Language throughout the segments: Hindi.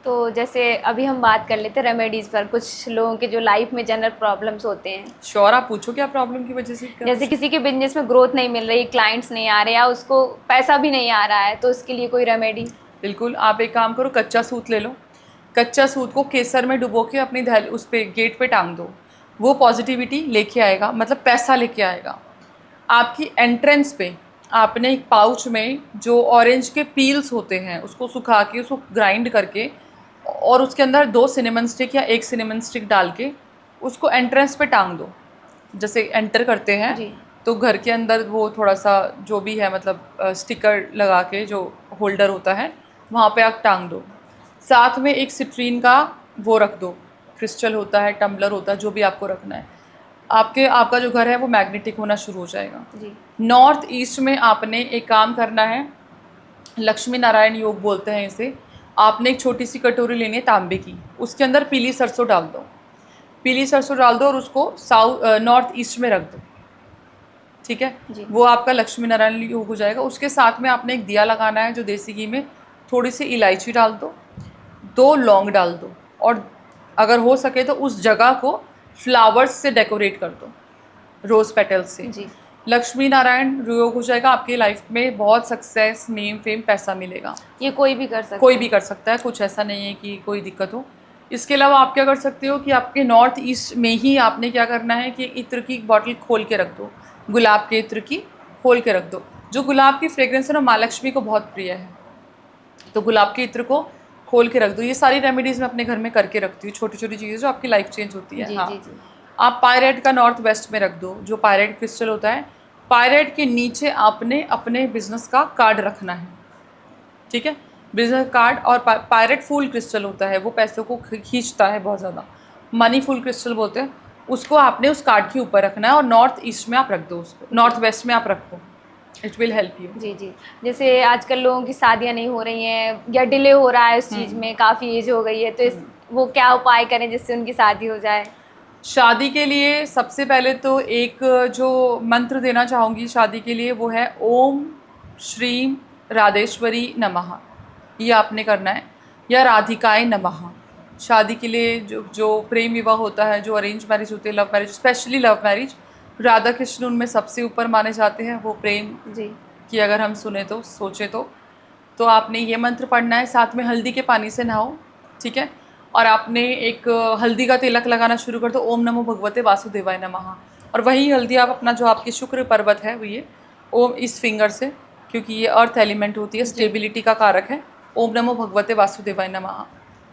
तो जैसे अभी हम बात कर लेते हैं रेमेडीज़ पर, कुछ लोगों के जो लाइफ में जनरल प्रॉब्लम्स होते हैं। श्योर, आप पूछो क्या प्रॉब्लम की वजह से क्या जैसे पूछना? किसी के बिजनेस में ग्रोथ नहीं मिल रही, क्लाइंट्स नहीं आ रहे या उसको पैसा भी नहीं आ रहा है, तो उसके लिए कोई रेमेडी? बिल्कुल, आप एक काम करो, कच्चा सूत ले लो। कच्चा सूत को केसर में डुबो के अपनी उस पे गेट पे टांग दो। वो पॉजिटिविटी लेके आएगा, मतलब पैसा लेके आएगा। आपकी एंट्रेंस पे आपने एक पाउच में जो ऑरेंज के पील्स होते हैं उसको सुखा के उसको ग्राइंड करके और उसके अंदर 2 सिनेमन स्टिक या 1 सिनेमन स्टिक डाल के उसको एंट्रेंस पे टांग दो। जैसे एंटर करते हैं जी। तो घर के अंदर वो थोड़ा सा जो भी है, मतलब स्टिकर लगा के जो होल्डर होता है वहाँ पे आप टांग दो। साथ में एक सिट्रीन का वो रख दो, क्रिस्टल होता है, टम्बलर होता है, जो भी आपको रखना है। आपका जो घर है वो मैग्नेटिक होना शुरू हो जाएगा। जी। नॉर्थ ईस्ट में आपने एक काम करना है, लक्ष्मी नारायण योग बोलते हैं इसे। आपने एक छोटी सी कटोरी लेनी है तांबे की, उसके अंदर पीली सरसों डाल दो। पीली सरसों डाल दो और उसको नॉर्थ ईस्ट में रख दो। ठीक है, जी। वो आपका लक्ष्मी नारायण योग हो जाएगा। उसके साथ में आपने एक दिया लगाना है जो देसी घी में, थोड़ी सी इलायची डाल दो, 2 लौंग डाल दो और अगर हो सके तो उस जगह को फ्लावर्स से डेकोरेट कर दो, रोज़ पेटल्स से। जी। लक्ष्मी नारायण योग हो जाएगा। आपकी लाइफ में बहुत सक्सेस, नेम, फेम, पैसा मिलेगा। ये कोई भी कर सकता कोई है? भी कर सकता है, कुछ ऐसा नहीं है कि कोई दिक्कत हो। इसके अलावा आप क्या कर सकते हो कि आपके नॉर्थ ईस्ट में ही आपने क्या करना है कि इत्र की बॉटल खोल के रख दो, गुलाब के इत्र की खोल के रख दो। जो गुलाब की फ्रेग्रेंस है ना, माँ लक्ष्मी को बहुत प्रिय है, तो गुलाब के इत्र को खोल के रख दो। ये सारी रेमेडीज़ मैं अपने घर में करके रखती हूँ, छोटी छोटी चीज़ें जो आपकी लाइफ चेंज होती है। जी। हाँ, जी। जी। आप पायरेट का नॉर्थ वेस्ट में रख दो, जो पायरेट क्रिस्टल होता है। पायरेट के नीचे आपने अपने बिजनेस का कार्ड रखना है। ठीक है, बिजनेस कार्ड। और पायरेट फूल क्रिस्टल होता है, वो पैसों को खींचता है बहुत ज़्यादा, मनी फूल क्रिस्टल बोलते हैं उसको। आपने उस कार्ड के ऊपर रखना है और नॉर्थ ईस्ट में आप रख दो उसको, नॉर्थ वेस्ट में आप रखो। It will help you. जी। जी। जैसे आजकल लोगों की शादियां नहीं हो रही हैं या डिले हो रहा है उस चीज़ में, काफ़ी एज हो गई है, तो इस वो क्या उपाय करें जिससे उनकी शादी हो जाए? शादी के लिए सबसे पहले तो एक जो मंत्र देना चाहूँगी शादी के लिए, वो है ओम श्रीम राधेश्वरी नमः। ये आपने करना है, या राधिकाय नमः। शादी के लिए जो प्रेम विवाह होता है, जो अरेंज मैरिज होती है, love marriage, specially love marriage, Radha Krishna उनमें सबसे ऊपर माने जाते हैं। वो प्रेम जी। की अगर हम सुने तो, सोचे तो आपने ये मंत्र पढ़ना है। साथ में हल्दी के पानी से नहाओ। ठीक है, और आपने एक हल्दी का तिलक लगाना शुरू कर दो, ओम नमो भगवते वासुदेवाय नमः। और वही हल्दी आप अपना जो आपकी शुक्र पर्वत है वो ये ओम इस फिंगर से, क्योंकि ये अर्थ एलिमेंट होती है, स्टेबिलिटी का कारक है। ओम नमो भगवते वासुदेवाय नमः।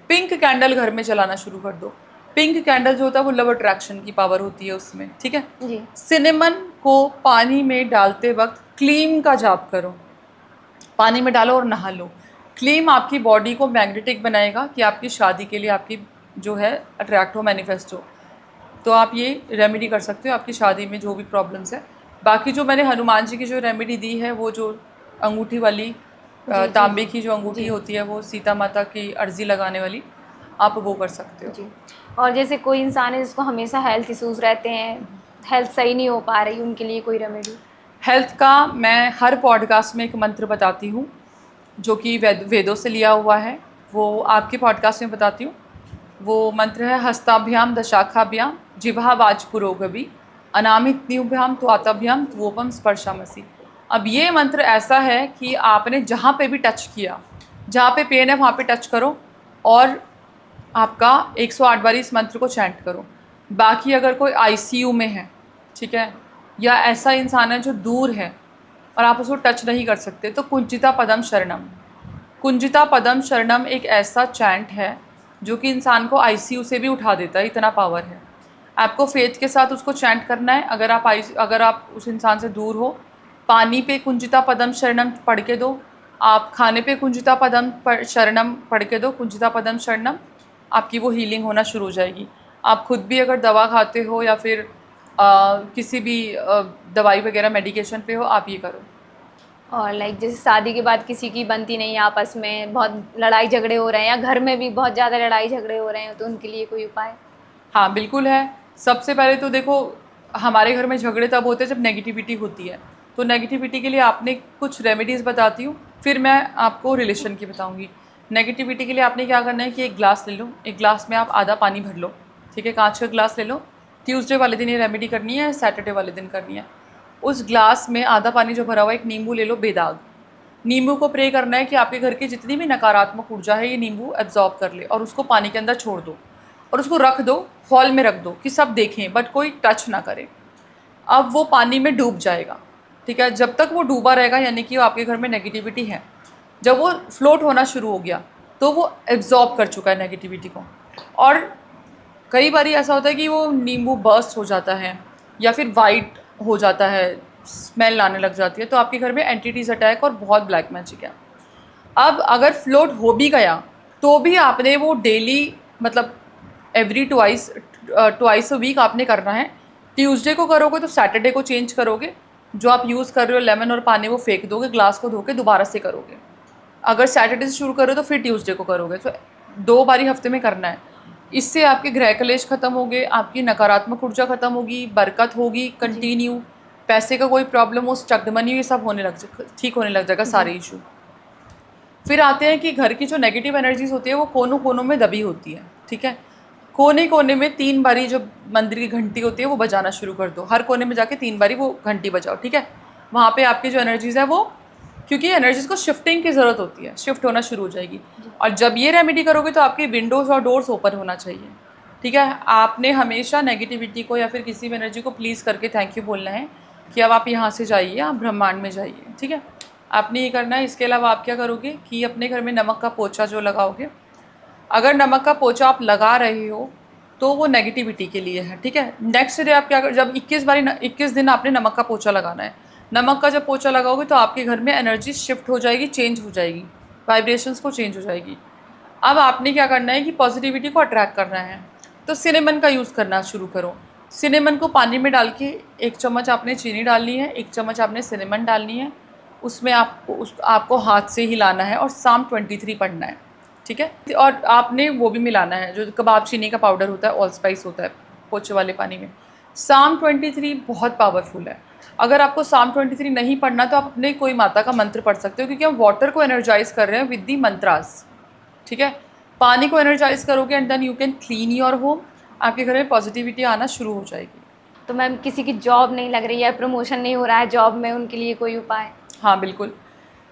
पिंक कैंडल घर में जलाना शुरू कर दो। पिंक कैंडल जो होता है वो लव अट्रैक्शन की पावर होती है उसमें। ठीक है, जी। सिनेमन को पानी में डालते वक्त क्लीम का जाप करो, पानी में डालो और नहा लो। क्लीम आपकी बॉडी को मैग्नेटिक बनाएगा कि आपकी शादी के लिए आपकी जो है अट्रैक्ट हो, मैनिफेस्ट हो। तो आप ये रेमेडी कर सकते हो आपकी शादी में जो भी प्रॉब्लम्स है। बाकी जो मैंने हनुमान जी की जो रेमेडी दी है, वो जो अंगूठी वाली जी। जी। तांबे की जो अंगूठी जी। होती है, वो सीता माता की अर्जी लगाने वाली, आप वो कर सकते हो। जी। और जैसे कोई इंसान है जिसको हमेशा हेल्थ इश्यूज रहते हैं, हेल्थ सही नहीं हो पा रही, उनके लिए कोई रेमेडी? हेल्थ का मैं हर पॉडकास्ट में एक मंत्र बताती हूँ जो कि वेदों से लिया हुआ है, वो आपके पॉडकास्ट में बताती हूँ। वो मंत्र है हस्ताभ्याम दशाखाभ्याम जिह्वा वाजपुरोगवी अनामित न्यूभ्याम त्वाताभ्याम त्वोपम स्पर्शामसि। अब ये मंत्र ऐसा है कि आपने जहाँ पे भी टच किया, जहाँ पे पेन है वहाँ पे टच करो और आपका 108 बार इस मंत्र को चैंट करो। बाकी अगर कोई आईसीयू में है, ठीक है, या ऐसा इंसान है जो दूर है और आप उसको टच नहीं कर सकते, तो कुंजिता पदम शरणम। कुंजिता पदम शरणम एक ऐसा चैंट है जो कि इंसान को आईसीयू से भी उठा देता है, इतना पावर है। आपको फेथ के साथ उसको चैंट करना है। अगर आप उस इंसान से दूर हो, पानी पे कुंजिता पदम शरणम पढ़ के दो, आप खाने पे कुंजिता पदम शरणम पढ़ के दो, कुंजिता पदम शरणम, आपकी वो हीलिंग होना शुरू हो जाएगी। आप खुद भी अगर दवा खाते हो या फिर किसी भी दवाई वगैरह मेडिकेशन पे हो, आप ये करो। और लाइक जैसे शादी के बाद किसी की बनती नहीं है, आपस में बहुत लड़ाई झगड़े हो रहे हैं या घर में भी बहुत ज़्यादा लड़ाई झगड़े हो रहे हैं, तो उनके लिए कोई उपाय? हाँ बिल्कुल है। सबसे पहले तो देखो, हमारे घर में झगड़े तब होते हैं जब नेगेटिविटी होती है। तो नेगेटिविटी के लिए आपने कुछ रेमेडीज़ बताती हूँ, फिर मैं आपको रिलेशन की बताऊँगी। नेगेटिविटी के लिए आपने क्या करना है कि एक ग्लास ले लो, एक ग्लास में आप आधा पानी भर लो, ठीक है, कांच का ग्लास ले लो। ट्यूसडे वाले दिन ये रेमेडी करनी है, सैटरडे वाले दिन करनी है। उस ग्लास में आधा पानी जो भरा हुआ है, एक नींबू ले लो बेदाग। नींबू को प्रे करना है कि आपके घर की जितनी भी नकारात्मक ऊर्जा है ये नींबू एब्जॉर्ब कर ले, और उसको पानी के अंदर छोड़ दो और उसको रख दो, हॉल में रख दो कि सब देखें बट कोई टच ना करे। अब वो पानी में डूब जाएगा, ठीक है। जब तक वो डूबा रहेगा यानी कि आपके घर में नेगेटिविटी है। जब वो फ्लोट होना शुरू हो गया तो वो एब्जॉर्ब कर चुका है नेगेटिविटी को। और कई बार ऐसा होता है कि वो नींबू बर्स्ट हो जाता है या फिर वाइट हो जाता है, स्मेल आने लग जाती है, तो आपके घर में एंटिटीज़ अटैक और बहुत ब्लैक मैजिक है। अब अगर फ्लोट हो भी गया तो भी आपने वो डेली, मतलब एवरी ट्वाइस अ वीक आपने करना है। ट्यूसडे को करोगे तो सैटरडे को चेंज करोगे, जो आप यूज़ कर रहे हो लेमन और पानी वो फेंक दोगे, ग्लास को धो के दोबारा से करोगे। अगर सैटरडे से शुरू करो तो फिर ट्यूसडे को करोगे, तो 2 बारी हफ्ते में करना है। इससे आपके ग्रह कलेश खत्म हो गए, आपकी नकारात्मक ऊर्जा खत्म होगी, बरकत होगी कंटिन्यू, पैसे का कोई प्रॉब्लम हो, स्टक्ड मनी, ये सब होने लग जाएगा, ठीक होने लग जाएगा सारे इशू। फिर आते हैं कि घर की जो नेगेटिव एनर्जीज होती है वो कोनों कोनों में दबी होती है, ठीक है। कोने कोने में 3 बारी जो मंदिर की घंटी होती है वो बजाना शुरू कर दो। हर कोने में जाके 3 बारी वो घंटी बजाओ, ठीक है। वहाँ पे आपकी जो एनर्जीज़ है वो, क्योंकि एनर्जीज़ को शिफ्टिंग की ज़रूरत होती है, शिफ्ट होना शुरू हो जाएगी। और जब ये रेमेडी करोगे तो आपकी विंडोज़ और डोर्स ओपन होना चाहिए, ठीक है। आपने हमेशा नेगेटिविटी को या फिर किसी भी एनर्जी को प्लीज़ करके थैंक यू बोलना है कि अब आप यहाँ से जाइए, आप ब्रह्मांड में जाइए, ठीक है। आपने ये करना है। इसके अलावा आप क्या करोगे कि अपने घर में नमक का पोछा जो लगाओगे, अगर नमक का पोछा आप लगा रहे हो तो वो नेगेटिविटी के लिए है, ठीक है। नेक्स्ट डे आप क्या कर, जब 21 दिन आपने नमक का पोछा लगाना है। नमक का जब पोछा लगाओगे तो आपके घर में एनर्जी शिफ्ट हो जाएगी, चेंज हो जाएगी, वाइब्रेशंस को चेंज हो जाएगी। अब आपने क्या करना है कि पॉजिटिविटी को अट्रैक्ट करना है, तो सिनेमन का यूज़ करना शुरू करो। सिनेमन को पानी में डाल के 1 चम्मच आपने चीनी डालनी है, 1 चम्मच आपने सिनेमन डालनी है, उसमें आपको हाथ से हिलाना है और साम 23 पढ़ना है, ठीक है। और आपने वो भी मिलाना है जो कबाब चीनी का पाउडर होता है, ऑल स्पाइस होता है पोछे वाले पानी में। साम 23 बहुत पावरफुल है। अगर आपको साम 23 नहीं पढ़ना तो आप अपने कोई माता का मंत्र पढ़ सकते हो, क्योंकि हम वाटर को एनर्जाइज कर रहे हैं विद दी मंत्रास, ठीक है। पानी को एनर्जाइज करोगे and then you can clean your home, आपके घर में पॉजिटिविटी आना शुरू हो जाएगी। तो मैम किसी की जॉब नहीं लग रही है, प्रमोशन नहीं हो रहा है जॉब में, उनके लिए कोई उपाय? हाँ बिल्कुल,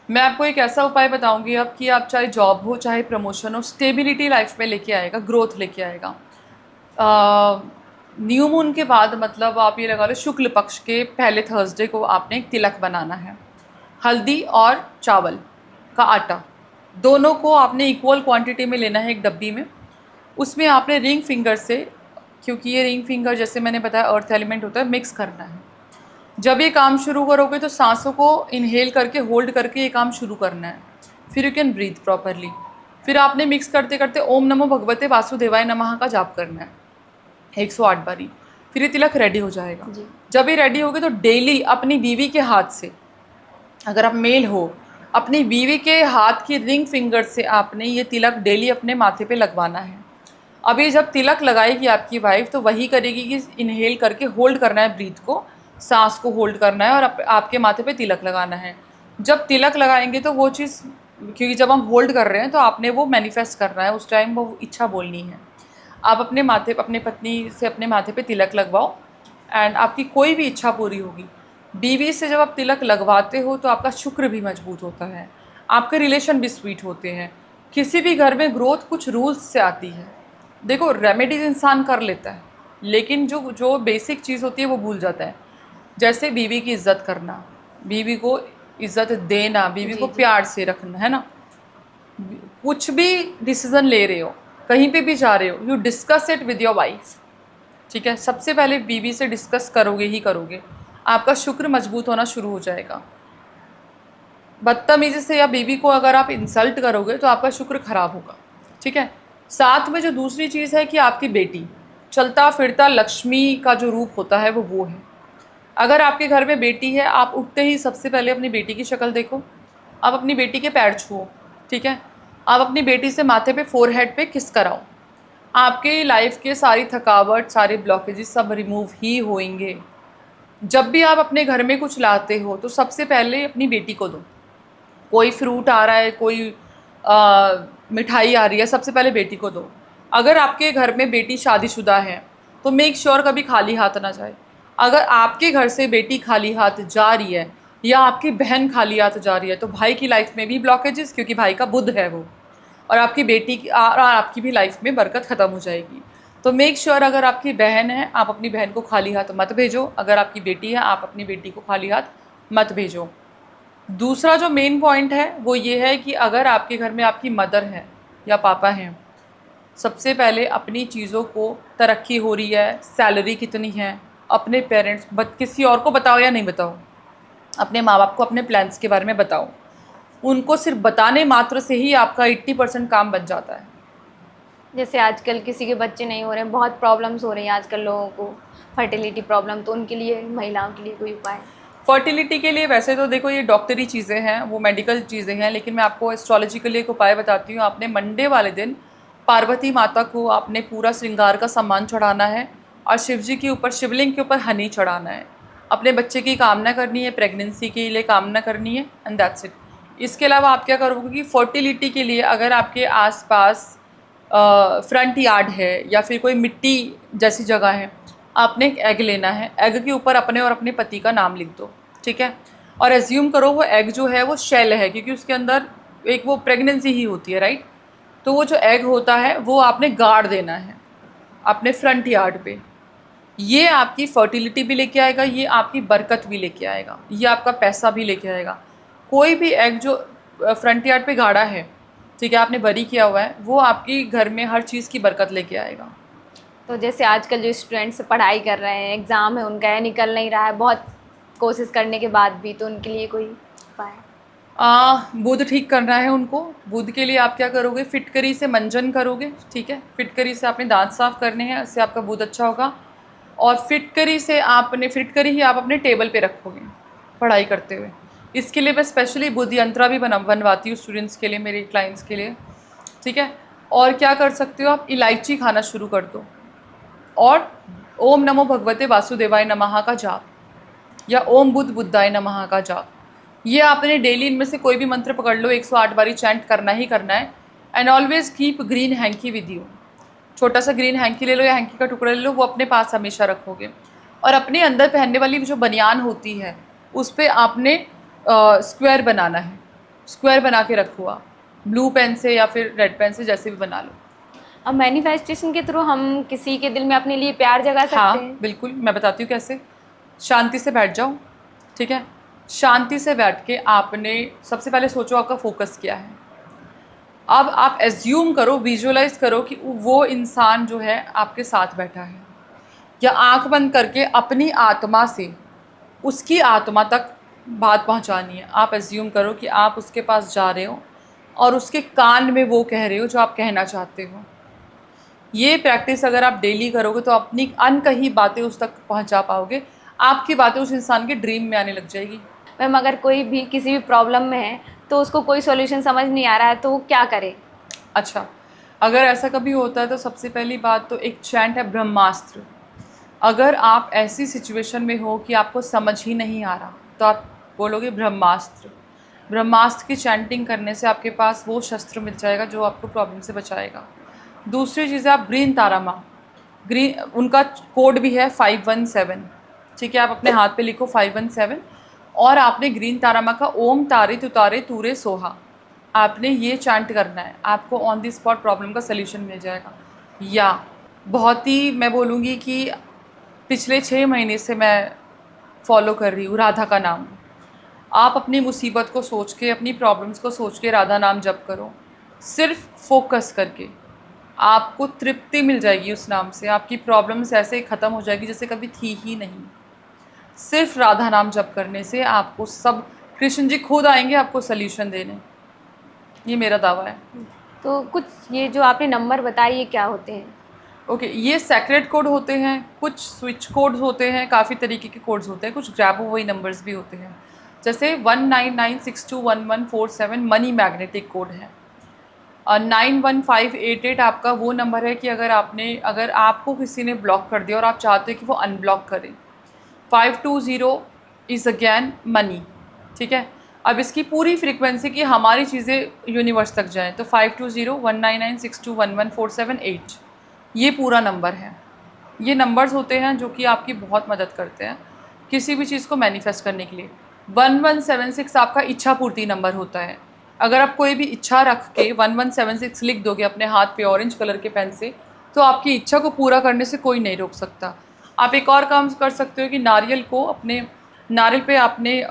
मैं आपको एक ऐसा उपाय बताऊंगी अब कि आप चाहे जॉब हो चाहे प्रमोशन हो, स्टेबिलिटी लाइफ में लेके आएगा, ग्रोथ लेके आएगा। न्यू मून के बाद, मतलब आप ये लगा लो शुक्ल पक्ष के पहले थर्सडे को आपने एक तिलक बनाना है। हल्दी और चावल का आटा दोनों को आपने इक्वल क्वांटिटी में लेना है एक डब्बी में। उसमें आपने रिंग फिंगर से, क्योंकि ये रिंग फिंगर जैसे मैंने बताया अर्थ एलिमेंट होता है, मिक्स करना है। जब ये काम शुरू करोगे तो सांसों को इनहेल करके होल्ड करके ये काम शुरू करना है, फिर यू कैन ब्रीथ प्रॉपरली। फिर आपने मिक्स करते करते ओम नमो भगवते वासुदेवाय नमः का जाप करना है 108 बारी। फिर ये तिलक रेडी हो जाएगा। जब ये रेडी होगी तो डेली अपनी बीवी के हाथ से, अगर आप मेल हो, अपनी बीवी के हाथ की रिंग फिंगर से आपने ये तिलक डेली अपने माथे पे लगवाना है। अब ये जब तिलक लगाएगी आपकी वाइफ तो वही करेगी कि इनहेल करके होल्ड करना है ब्रीथ को, सांस को होल्ड करना है और आपके माथे पे तिलक लगाना है। जब तिलक लगाएंगे तो वो चीज़, क्योंकि जब हम होल्ड कर रहे हैं तो आपने वो मैनिफेस्ट करना है, उस टाइम वो इच्छा बोलनी है। आप अपने माथे, अपने पत्नी से अपने माथे पे तिलक लगवाओ एंड आपकी कोई भी इच्छा पूरी होगी। बीवी से जब आप तिलक लगवाते हो तो आपका शुक्र भी मजबूत होता है, आपके रिलेशन भी स्वीट होते हैं। किसी भी घर में ग्रोथ कुछ रूल्स से आती है। देखो रेमेडीज इंसान कर लेता है लेकिन जो बेसिक चीज़ होती है वो भूल जाता है। जैसे बीवी की इज्जत करना, बीवी को इज्जत देना, बीवी को प्यार से रखना, है ना। कुछ भी डिसीजन ले रहे हो, कहीं पे भी जा रहे हो, you discuss it with your wife, ठीक है। सबसे पहले बीवी से डिस्कस करोगे ही करोगे, आपका शुक्र मजबूत होना शुरू हो जाएगा। बदतमीजी से या बीवी को अगर आप इंसल्ट करोगे तो आपका शुक्र खराब होगा, ठीक है। साथ में जो दूसरी चीज़ है कि आपकी बेटी, चलता फिरता लक्ष्मी का जो रूप होता है वो है। अगर आपके घर में बेटी है, आप उठते ही सबसे पहले अपनी बेटी की शक्ल देखो, आप अपनी बेटी के पैर छुओ, ठीक है। आप अपनी बेटी से माथे पे, फोरहेड पे किस कराओ। आपके लाइफ के सारी थकावट, सारे ब्लॉकेजेस सब रिमूव ही होंगे। जब भी आप अपने घर में कुछ लाते हो तो सबसे पहले अपनी बेटी को दो। कोई फ्रूट आ रहा है, कोई मिठाई आ रही है, सबसे पहले बेटी को दो। अगर आपके घर में बेटी शादीशुदा है तो मेक श्योर कभी खाली हाथ ना जाए। अगर आपके घर से बेटी खाली हाथ जा रही है या आपकी बहन खाली हाथ जा रही है तो भाई की लाइफ में भी ब्लॉकेजेस, क्योंकि भाई का बुध है वो, और आपकी बेटी की और आपकी भी लाइफ में बरकत ख़त्म हो जाएगी। तो मेक श्योर अगर आपकी बहन है आप अपनी बहन को खाली हाथ मत भेजो, अगर आपकी बेटी है आप अपनी बेटी को खाली हाथ मत भेजो। दूसरा जो मेन पॉइंट है वो ये है कि अगर आपके घर में आपकी मदर है या पापा हैं, सबसे पहले अपनी चीज़ों को तरक्की हो रही है, सैलरी कितनी है, अपने पेरेंट्स किसी और को बताओ या नहीं बताओ, अपने माँ बाप को अपने प्लान्स के बारे में बताओ। उनको सिर्फ बताने मात्र से ही आपका 80% काम बन जाता है। जैसे आजकल किसी के बच्चे नहीं हो रहे हैं, बहुत प्रॉब्लम्स हो रही हैं आजकल लोगों को, फर्टिलिटी प्रॉब्लम, तो उनके लिए, महिलाओं के लिए कोई उपाय? फर्टिलिटी के लिए वैसे तो देखो ये डॉक्टरी चीज़ें हैं, वो मेडिकल चीज़ें हैं, लेकिन मैं आपको एस्ट्रोलॉजी के लिए एक उपाय बताती हूँ। आपने मंडे वाले दिन पार्वती माता को आपने पूरा श्रृंगार का सामान चढ़ाना है और शिव जी के ऊपर, शिवलिंग के ऊपर हनी चढ़ाना है। अपने बच्चे की कामना करनी है, प्रेगनेंसी के लिए कामना करनी है, एंड दैट्स इट। इसके अलावा आप क्या करोगे कि फर्टिलिटी के लिए अगर आपके आसपास फ्रंट यार्ड है या फिर कोई मिट्टी जैसी जगह है, आपने एक एग लेना है। एग के ऊपर अपने और अपने पति का नाम लिख दो, ठीक है। और एज्यूम करो वो एग जो है वो शेल है, क्योंकि उसके अंदर एक वो प्रेगनेंसी ही होती है, राइट। तो वो जो एग होता है वो आपने गाड़ देना है अपने फ्रंट यार्ड पे। ये आपकी फर्टिलिटी भी लेके आएगा, ये आपकी बरकत भी लेके आएगा, ये आपका पैसा भी लेके आएगा। कोई भी एग जो फ्रंट यार्ड पे गाड़ा है, ठीक है, आपने बरी किया हुआ है, वो आपकी घर में हर चीज़ की बरकत लेके आएगा। तो जैसे आजकल जो स्टूडेंट्स पढ़ाई कर रहे हैं, एग्ज़ाम है उनका, है निकल नहीं रहा है बहुत कोशिश करने के बाद भी, तो उनके लिए कोई उपाय? बुध ठीक करना है उनको। बुध के लिए आप क्या करोगे, फिटकरी से मंजन करोगे, ठीक है। फिटकरी से आपने दांत साफ करने हैं, इससे आपका बुध अच्छा होगा। और फिटकरी ही आप अपने टेबल पे रखोगे पढ़ाई करते हुए। इसके लिए मैं स्पेशली बुध यंत्रा भी बनवाती हूँ स्टूडेंट्स के लिए, मेरे क्लाइंट्स के लिए, ठीक है। और क्या कर सकते हो आप, इलायची खाना शुरू कर दो और ओम नमो भगवते वासुदेवाय नमः का जाप या ओम बुद्ध बुद्धाय नमः का जाप, ये आपने डेली इनमें से कोई भी मंत्र पकड़ लो, 108 बारी चैंट करना ही करना है। And always keep green hanky with you. छोटा सा ग्रीन हैंकी ले लो या हैंकी का टुकड़ा ले लो, वो अपने पास हमेशा रखोगे। और अपने अंदर पहनने वाली जो बनियान होती है उस पर आपने स्क्वायर बनाना है, स्क्वायर बना के रखो आप, ब्लू पेन से या फिर रेड पेन से, जैसे भी बना लो। अब मैनिफेस्टेशन के थ्रू हम किसी के दिल में अपने लिए प्यार जगा सकते हैं? हाँ बिल्कुल, मैं बताती हूँ कैसे। शांति से बैठ जाओ, ठीक है। शांति से बैठ के आपने सबसे पहले सोचो आपका फोकस क्या है। अब आप एज्यूम करो, विजुअलाइज करो कि वो इंसान जो है आपके साथ बैठा है, या आंख बंद करके अपनी आत्मा से उसकी आत्मा तक बात पहुंचानी है। आप एज्यूम करो कि आप उसके पास जा रहे हो और उसके कान में वो कह रहे हो जो आप कहना चाहते हो। ये प्रैक्टिस अगर आप डेली करोगे तो अपनी अनकही बातें उस तक पहुंचा पाओगे, आपकी बातें उस इंसान के ड्रीम में आने लग जाएगी। मैम अगर कोई भी किसी भी प्रॉब्लम में है तो उसको कोई सॉल्यूशन समझ नहीं आ रहा है तो वो क्या करे? अच्छा, अगर ऐसा कभी होता है तो सबसे पहली बात तो एक चैंट है ब्रह्मास्त्र। अगर आप ऐसी सिचुएशन में हो कि आपको समझ ही नहीं आ रहा तो आप बोलोगे ब्रह्मास्त्र। ब्रह्मास्त्र की चैंटिंग करने से आपके पास वो शस्त्र मिल जाएगा जो आपको प्रॉब्लम से बचाएगा। दूसरी चीज़ है आप ग्रीन तारा माँ, ग्रीन उनका कोड भी है 517, ठीक है। आप अपने हाथ पे लिखो 517 और आपने ग्रीन तारा माँ का ओम तारे तुतारे तूरे सोहा, आपने ये चैंट करना है। आपको ऑन द स्पॉट प्रॉब्लम का सल्यूशन मिल जाएगा। या बहुत ही मैं बोलूँगी कि पिछले 6 महीने से मैं फॉलो कर रही हूँ राधा का नाम। आप अपनी मुसीबत को सोच के, अपनी प्रॉब्लम्स को सोच के राधा नाम जप करो, सिर्फ फोकस करके, आपको तृप्ति मिल जाएगी उस नाम से। आपकी प्रॉब्लम्स ऐसे ही ख़त्म हो जाएगी जैसे कभी थी ही नहीं। सिर्फ राधा नाम जप करने से आपको सब, कृष्ण जी खुद आएंगे आपको सल्यूशन देने, ये मेरा दावा है। तो कुछ ये जो आपने नंबर बताए ये क्या होते हैं? ओके, ये सेक्रेट कोड होते हैं, कुछ स्विच कोड्स होते हैं, काफ़ी तरीके के कोड्स होते हैं, कुछ ग्रैब अवे नंबर्स भी होते हैं। जैसे 1996211147 मनी मैग्नेटिक कोड है। 91588 आपका वो नंबर है कि अगर आपको किसी ने ब्लॉक कर दिया और आप चाहते हो कि वो अनब्लॉक करें। 520 इज़ अगैन मनी, ठीक है। अब इसकी पूरी फ्रीक्वेंसी की हमारी चीज़ें यूनिवर्स तक जाएँ तो 520199621147 ये पूरा नंबर है। ये नंबर्स होते हैं जो कि आपकी बहुत मदद करते हैं किसी भी चीज़ को मैनिफेस्ट करने के लिए। 1176 आपका इच्छा पूर्ति नंबर होता है। अगर आप कोई भी इच्छा रख के 1176 लिख दोगे अपने हाथ पे ऑरेंज कलर के पेन से, तो आपकी इच्छा को पूरा करने से कोई नहीं रोक सकता। आप एक और काम कर सकते हो कि नारियल पे आपने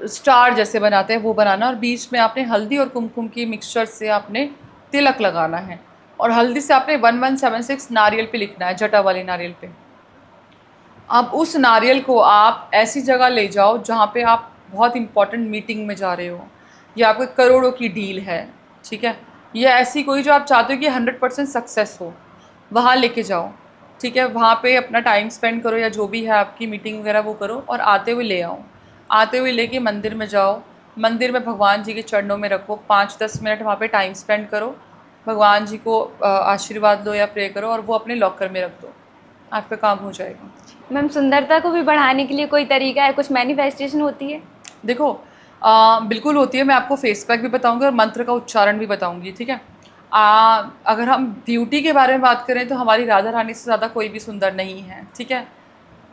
स्टार जैसे बनाते हैं वो बनाना, और बीच में आपने हल्दी और कुमकुम की मिक्सचर से आपने तिलक लगाना है, और हल्दी से आपने 1176 नारियल पे लिखना है, जटा वाले नारियल पे। अब उस नारियल को आप ऐसी जगह ले जाओ जहाँ पे आप बहुत इंपॉर्टेंट मीटिंग में जा रहे हो, या आपको करोड़ों की डील है, ठीक है, या ऐसी कोई जो आप चाहते हो कि 100% सक्सेस हो, वहाँ लेके जाओ, ठीक है। वहाँ पे अपना टाइम स्पेंड करो, या जो भी है आपकी मीटिंग वगैरह वो करो, और आते हुए ले आओ। आते हुए लेके मंदिर में जाओ, मंदिर में भगवान जी के चरणों में रखो, 5-10 मिनट वहाँ पे टाइम स्पेंड करो, भगवान जी को आशीर्वाद लो या प्रे करो, और वो अपने लॉकर में रख दो, आपका काम हो जाएगा। मैम, सुंदरता को भी बढ़ाने के लिए कोई तरीका है, कुछ मैनिफेस्टेशन होती है? देखो बिल्कुल होती है। मैं आपको फेस पैक भी बताऊंगी और मंत्र का उच्चारण भी बताऊंगी, ठीक है। अगर हम ब्यूटी के बारे में बात करें तो हमारी राधा रानी से ज़्यादा कोई भी सुंदर नहीं है, ठीक है।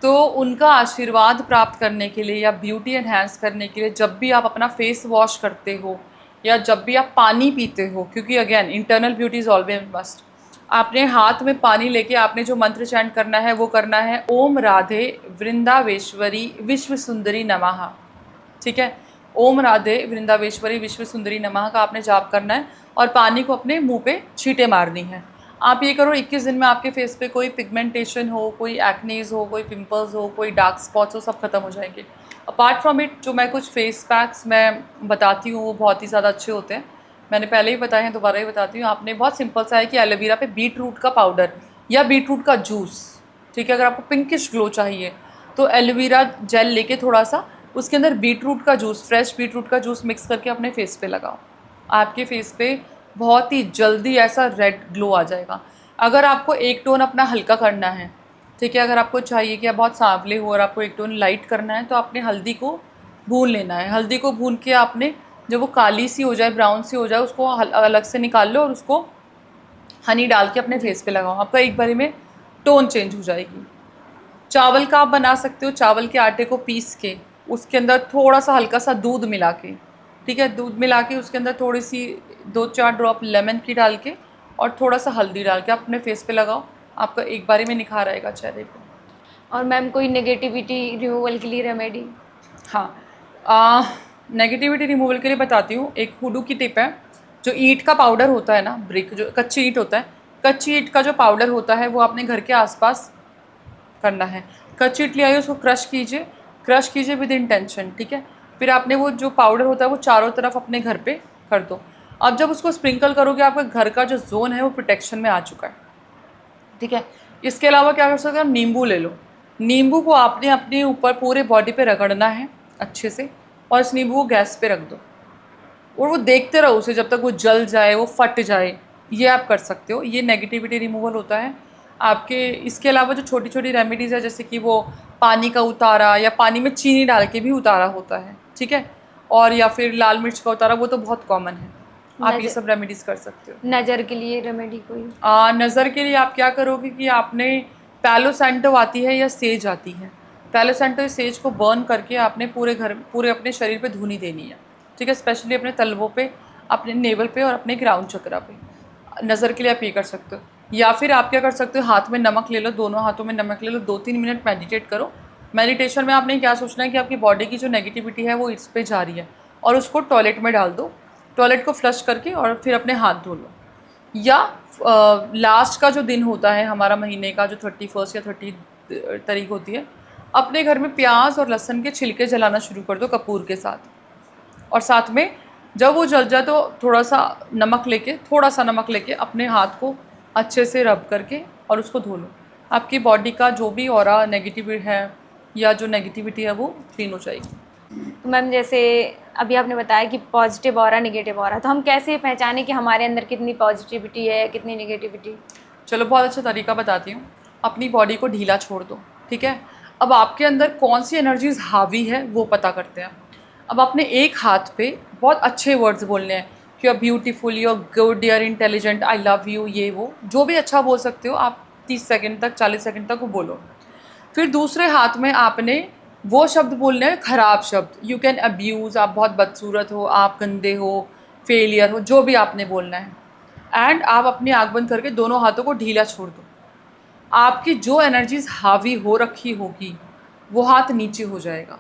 तो उनका आशीर्वाद प्राप्त करने के लिए या ब्यूटी एनहांस करने के लिए जब भी आप अपना फेस वॉश करते हो या जब भी आप पानी पीते हो, क्योंकि again internal beauty is always must, आपने हाथ में पानी लेके आपने जो मंत्र चैंट करना है वो करना है, ओम राधे वृंदावेश्वरी विश्व सुंदरी नमः, ठीक है। ओम राधे वृंदावेश्वरी विश्व सुंदरी नमः का आपने जाप करना है, और पानी को अपने मुंह पे छींटे मारनी है। आप ये करो, 21 दिन में आपके फेस पे कोई पिगमेंटेशन हो, कोई एक्नेज हो, कोई पिंपल्स हो, कोई डार्क स्पॉट्स हो, सब खत्म हो जाएंगे। अपार्ट फ्रॉम इट जो मैं कुछ फेस पैक्स मैं बताती हूँ वो बहुत ही ज़्यादा अच्छे होते हैं, मैंने पहले ही बताए हैं, दोबारा ही बताती हूँ। आपने बहुत सिंपल सा है कि एलोवेरा पे बीट रूट का पाउडर या बीट रूट का जूस, ठीक है। अगर आपको पिंकिश ग्लो चाहिए तो एलोवेरा जेल लेके थोड़ा सा उसके अंदर बीट रूट का जूस, फ्रेश बीट रूट का जूस मिक्स करके अपने फेस पे लगाओ, आपके फेस पे बहुत ही जल्दी ऐसा रेड ग्लो आ जाएगा। अगर आपको एक टोन अपना हल्का करना है, ठीक है, अगर आपको चाहिए कि आप बहुत सांवले हो और आपको एक टोन लाइट करना है, तो आपने हल्दी को भून लेना है। हल्दी को भून के आपने जब वो काली सी हो जाए, ब्राउन सी हो जाए, उसको अलग से निकाल लो और उसको हनी डाल के अपने फेस पे लगाओ, आपका एक बारी में टोन चेंज हो जाएगी। चावल का आप बना सकते हो, चावल के आटे को पीस के उसके अंदर थोड़ा सा हल्का सा दूध मिला के, ठीक है, दूध मिला के उसके अंदर थोड़ी सी 2-4 ड्रॉप लेमन की डाल के और थोड़ा सा हल्दी डाल के अपने फेस पे लगाओ, आपका एक बारी में निखार आएगा चेहरे पे। और मैम, कोई नेगेटिविटी रिमूवल के लिए रेमेडी? हाँ, नेगेटिविटी रिमूवल के लिए बताती हूँ। एक हुडू की टिप है, जो ईंट का पाउडर होता है ना, ब्रिक जो कच्ची ईंट होता है, कच्ची ईंट का जो पाउडर होता है वो अपने घर के आसपास करना है। कच्ची ईंट ले आइए, उसको क्रश कीजिए विद इंटेंशन, ठीक है। फिर आपने वो जो पाउडर होता है वो चारों तरफ अपने घर पे कर दो। अब जब उसको स्प्रिंकल करोगे, आपका घर का जो जोन है वो प्रोटेक्शन में आ चुका है, ठीक है। इसके अलावा क्या कर सकते हो, नींबू ले लो। नींबू को आपने अपने ऊपर पूरे बॉडी पे रगड़ना है अच्छे से, और इस नींबू को गैस पे रख दो और वो देखते रहो उसे जब तक वो जल जाए, वो फट जाए। ये आप कर सकते हो, ये नेगेटिविटी रिमूवल होता है आपके। इसके अलावा जो छोटी छोटी रेमेडीज़ है, जैसे कि वो पानी का उतारा या पानी में चीनी डाल के भी उतारा होता है, ठीक है, और या फिर लाल मिर्च का उतारा, वो तो बहुत कॉमन है, आप ये सब रेमेडीज़ कर सकते हो। नज़र के लिए रेमेडी कोई? नज़र के लिए आप क्या करोगे कि आपने पैलो सैंटो आती है या सेज आती है, पैलो सैंटो या सेज को बर्न करके आपने पूरे अपने शरीर पे धुनी देनी है, ठीक है, स्पेशली अपने तलवों पे, अपने नेवल पे और अपने ग्राउंड चक्रा पे। नज़र के लिए आप ये कर सकते हो। या फिर आप क्या कर सकते हो, हाथ में नमक ले लो, दोनों हाथों में नमक ले लो, 2-3 मिनट मेडिटेट करो। मेडिटेशन में आपने क्या सोचना है कि आपकी बॉडी की जो नेगेटिविटी है वो इस पे जा रही है, और उसको टॉयलेट में डाल दो, टॉयलेट को फ्लश करके और फिर अपने हाथ धो लो। या लास्ट का जो दिन होता है हमारा महीने का, जो 31 या 30 तारीख होती है, अपने घर में प्याज और लहसुन के छिलके जलाना शुरू कर दो कपूर के साथ, और साथ में जब वो जल जाए तो थोड़ा सा नमक लेके अपने हाथ को अच्छे से रब करके और उसको धो लो। आपकी बॉडी का जो भी ऑरा नेगेटिव है या जो नेगेटिविटी है वो क्लीन हो जाएगी। तो मैम, जैसे अभी आपने बताया कि पॉजिटिव ऑरा, नेगेटिव ऑरा, तो हम कैसे पहचानें कि हमारे अंदर कितनी पॉजिटिविटी है, कितनी नेगेटिविटी? चलो, बहुत अच्छा तरीका बताती हूँ। अपनी बॉडी को ढीला छोड़ दो, ठीक है। अब आपके अंदर कौन सी एनर्जीज हावी है वो पता करते हैं। अब आपने एक हाथ पे बहुत अच्छे वर्ड्स बोलने हैं कि you are beautiful, you are good, you are intelligent, I love you, ये वो जो भी अच्छा बोल सकते हो आप 30 सेकंड तक 40 सेकंड तक वो बोलो। फिर दूसरे हाथ में आपने वो शब्द बोलने हैं ख़राब शब्द, यू कैन अब्यूज़, आप बहुत बदसूरत हो, आप गंदे हो, फेलियर हो, जो भी आपने बोलना है। एंड आप अपनी आँख बंद करके दोनों हाथों को ढीला छोड़ दो। आपकी जो एनर्जीज हावी हो रखी होगी वो हाथ नीचे हो जाएगा।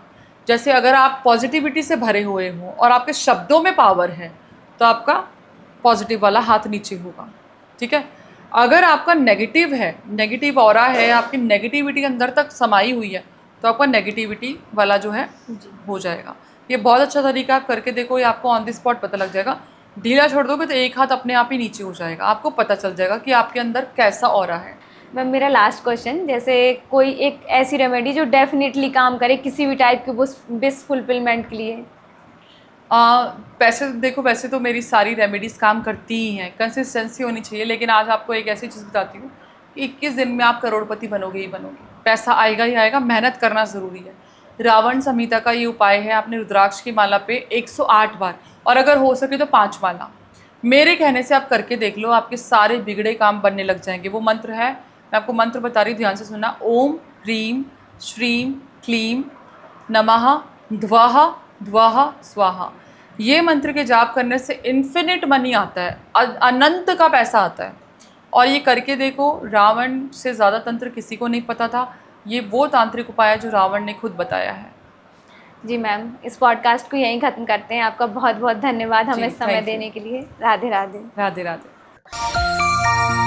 जैसे अगर आप पॉजिटिविटी से भरे हुए हो और आपके शब्दों में पावर है तो आपका पॉजिटिव वाला हाथ नीचे होगा, ठीक है। अगर आपका नेगेटिव है, नेगेटिव ऑरा है, आपकी नेगेटिविटी अंदर तक समाई हुई है तो आपका नेगेटिविटी वाला जो है हो जाएगा। ये बहुत अच्छा तरीका, आप करके देखो, ये आपको ऑन द स्पॉट पता लग जाएगा। ढीला छोड़ दोगे तो एक हाथ अपने आप ही नीचे हो जाएगा, आपको पता चल जाएगा कि आपके अंदर कैसा ऑरा है। मैम मेरा लास्ट क्वेश्चन, जैसे कोई एक ऐसी रेमेडी जो डेफिनेटली काम करे किसी भी टाइप की विश फुलफिलमेंट के लिए? वैसे देखो, वैसे तो मेरी सारी रेमेडीज़ काम करती ही हैं, कंसिस्टेंसी होनी चाहिए। लेकिन आज आपको एक ऐसी चीज़ बताती हूँ कि 21 दिन में आप करोड़पति बनोगे ही बनोगे, पैसा आएगा ही आएगा, मेहनत करना ज़रूरी है। रावण संहिता का ये उपाय है, आपने रुद्राक्ष की माला पे 108 बार, और अगर हो सके तो 5 माला मेरे कहने से आप करके देख लो, आपके सारे बिगड़े काम बनने लग जाएंगे। वो मंत्र है, मैं आपको मंत्र बता रही हूँ, ध्यान से सुनना। ओम ह्रीम श्रीम क्लीम नमः ध्वः ध्वः स्वाहा। ये मंत्र के जाप करने से इन्फिनिट मनी आता है, अनंत का पैसा आता है। और ये करके देखो, रावण से ज़्यादा तंत्र किसी को नहीं पता था। ये वो तांत्रिक उपाय है जो रावण ने खुद बताया है। जी मैम, इस पॉडकास्ट को यहीं ख़त्म करते हैं। आपका बहुत बहुत धन्यवाद हमें समय thank you। देने के लिए। राधे राधे। राधे राधे।